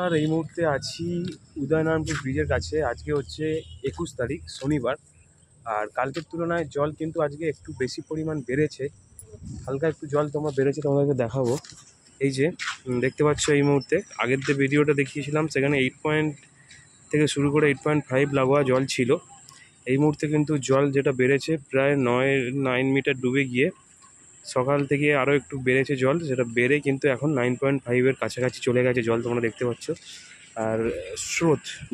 আর এই মুহূর্তে আছি উদয়নারায়ণপুর ব্রিজের কাছে। আজকে হচ্ছে 21 তারিখ শনিবার। আর কালকের তুলনায় জল কিন্তু আজকে একটু বেশি পরিমাণ বেড়েছে। হালকা একটু জল বেড়েছে, তোমাদেরকে দেখাবো। এই যে দেখতে পাচ্ছ এই মুহূর্তে, আগের যে ভিডিওটা দেখিয়েছিলাম সেখানে 8 থেকে শুরু করে 8.5 লাগোয়া জল ছিল। এই মুহূর্তে কিন্তু জল যেটা বেড়েছে প্রায় 9 মিটার ডুবে গিয়ে সকাল থেকে আরও একটু বেড়েছে জল, সেটা বেড়ে কিন্তু এখন 9.5-এর কাছাকাছি চলে গেছে জল, তোমরা দেখতে পাচ্ছ। আর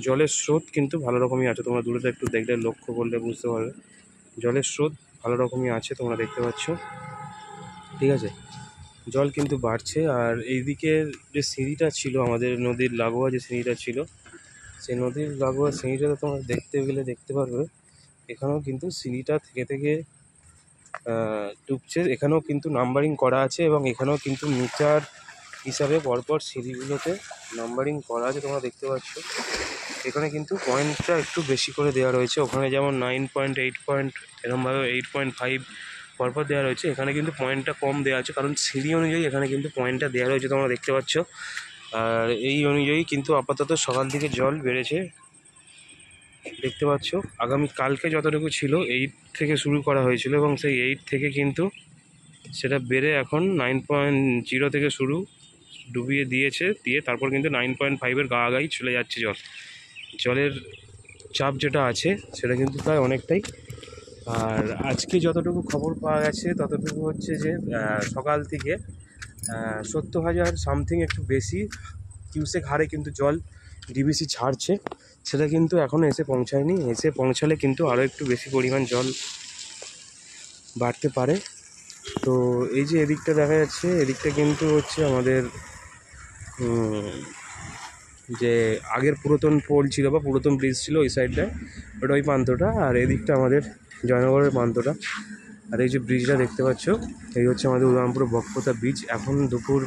জলের স্রোত কিন্তু ভালো রকমই আছে, তোমরা দূরে একটু দেখলে লক্ষ্য করলে বুঝতে পারবে জলের স্রোত ভালো রকমই আছে, তোমরা দেখতে পাচ্ছ। ঠিক আছে, জল কিন্তু বাড়ছে। আর এইদিকে যে সিঁড়িটা ছিল আমাদের নদীর লাগোয়া, যে সিঁড়িটা ছিল, সেই নদীর লাগোয়া সিঁড়িটা তোমরা দেখতে গেলে দেখতে পারবে এখানেও কিন্তু সিঁড়িটা থেকে থেকে ডুবছে। এখানেও কিন্তু নাম্বারিং করা আছে এবং এখানেও কিন্তু মিটার হিসাবে পরপর সিঁড়িগুলোতে নাম্বারিং করা আছে, তোমরা দেখতে পাচ্ছ। এখানে কিন্তু পয়েন্টটা একটু বেশি করে দেওয়া রয়েছে। ওখানে যেমন 9.8 এরকমভাবে 8.5 পরপর দেওয়া রয়েছে, এখানে কিন্তু পয়েন্টটা কম দেওয়া আছে, কারণ সিঁড়ি অনুযায়ী এখানে কিন্তু পয়েন্টটা দেওয়া রয়েছে, তোমরা দেখতে পাচ্ছ। আর এই অনুযায়ী কিন্তু আপাতত সকাল থেকে জল বেড়েছে, দেখতে পাচ্ছ। আগামী কালকে যতটুকু ছিল 8 থেকে শুরু করা হয়েছিল এবং সেই 8 থেকে কিন্তু সেটা বেড়ে এখন 9.0 থেকে শুরু ডুবিয়ে দিয়েছে, দিয়ে তারপর কিন্তু 9.5-এর গায়ে চলে যাচ্ছে জল। জলের চাপ যেটা আছে সেটা কিন্তু প্রায় অনেকটাই। আর আজকে যতটুকু খবর পাওয়া গেছে ততটুকু হচ্ছে যে সকাল থেকে 70,000 সামথিং একটু বেশি কিউসেক হারে কিন্তু জল ডিবিসি ছাড়ছে। সেটা কিন্তু এখনও এসে পৌঁছায়নি, এসে পৌঁছালে কিন্তু আরও একটু বেশি পরিমাণ জল বাড়তে পারে। তো এই যে এদিকটা দেখা যাচ্ছে, এদিকটা কিন্তু হচ্ছে আমাদের যে আগের পুরাতন পোল ছিল বা পুরাতন ব্রিজ ছিল ওই সাইডটায়, ওটা ওই প্রান্তটা। আর এদিকটা আমাদের জয়নগরের প্রান্তটা। আর এই যে ব্রিজটা দেখতে পাচ্ছ, এই হচ্ছে আমাদের উদয়নারায়ণপুর বকপোতা ব্রিজ। এখন দুপুর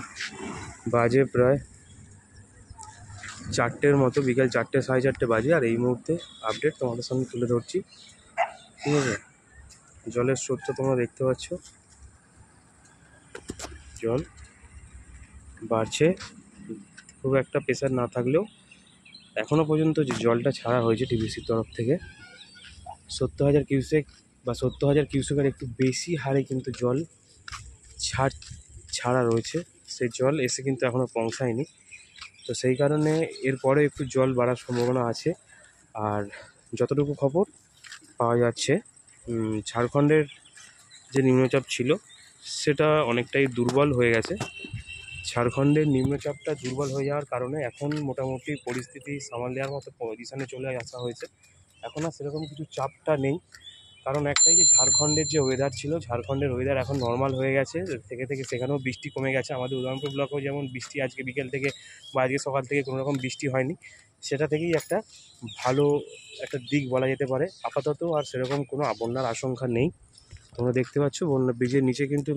বাজে প্রায় 4টের মতো, বিকেল 4টে 4:30 বাজে। আর এই মুহূর্তে আপডেট তোমাদের সামনে তুলে ধরছি, ঠিক আছে। জলের স্রোতটা তোমরা দেখতে পাচ্ছ, জল বাড়ছে, খুব একটা প্রেশার না থাকলেও এখনও পর্যন্ত যে জলটা ছাড়া হয়েছে টিবিসির তরফ থেকে 70,000 কিউসেক বা 70,000 কিউসেকের একটু বেশি হারে কিন্তু জল ছাড়া রয়েছে। সেই জল এসে কিন্তু এখনও পৌঁছায়নি, তো সেই কারণে এরপরে একটু জল বাড়ার সম্ভাবনা আছে। আর যতটুকু খবর পাওয়া যাচ্ছে, ঝাড়খণ্ডের যে নিম্নচাপ ছিল সেটা অনেকটাই দুর্বল হয়ে গেছে। ঝাড়খণ্ডের নিম্নচাপটা দুর্বল হয়ে যাওয়ার কারণে এখন মোটামুটি পরিস্থিতি সামাল দেওয়ার মতো পজিশানে চলে আসা হয়েছে। এখন আর সেরকম কিছু চাপটা নেই, কারণ একটাই যে ঝাড়খণ্ডের যে ওয়েদার ছিল, ঝাড়খণ্ডের ওয়েদার এখন নর্মাল হয়ে গেছে। থেকে থেকে সেখানেও বৃষ্টি কমে গেছে। আমাদের উদয়নারায়ণপুর ব্লকেও যেমন বৃষ্টি আজকে বিকেল থেকে বা আজকে সকাল থেকে কোনো রকম বৃষ্টি হয়নি, সেটা থেকেই একটা ভালো একটা দিক বলা যেতে পারে। আপাতত আর সেরকম কোনো বন্যার আশঙ্কা নেই। তোমরা দেখতে পাচ্ছ বন্যা ব্রিজের নিচে কিন্তু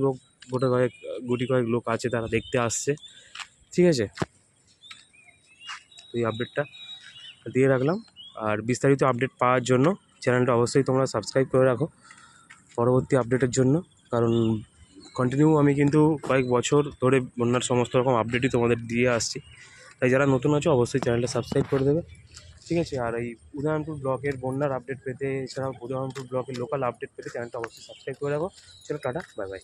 গুটি কয়েক লোক আছে, তারা দেখতে আসছে, ঠিক আছে। এই আপডেটটা দিয়ে রাখলাম। আর বিস্তারিত আপডেট পাওয়ার জন্য চ্যানেলটা অবশ্যই তোমরা সাবস্ক্রাইব করে রাখো পরবর্তী আপডেটের জন্য, কারণ কন্টিনিউ আমি কিন্তু কয়েক বছর ধরে বন্যার সমস্ত রকম আপডেটই তোমাদের দিয়ে আসছি। তাই যারা নতুন আছো অবশ্যই চ্যানেলটা সাবস্ক্রাইব করে দেবে, ঠিক আছে। আর এই উদয়নারায়ণপুর ব্লকের বন্যার আপডেট পেতে, এছাড়াও উদয়নারায়ণপুর ব্লকের লোকাল আপডেট পেতে চ্যানেলটা অবশ্যই সাবস্ক্রাইব করে রাখো। চলো টাটা, বাই বাই।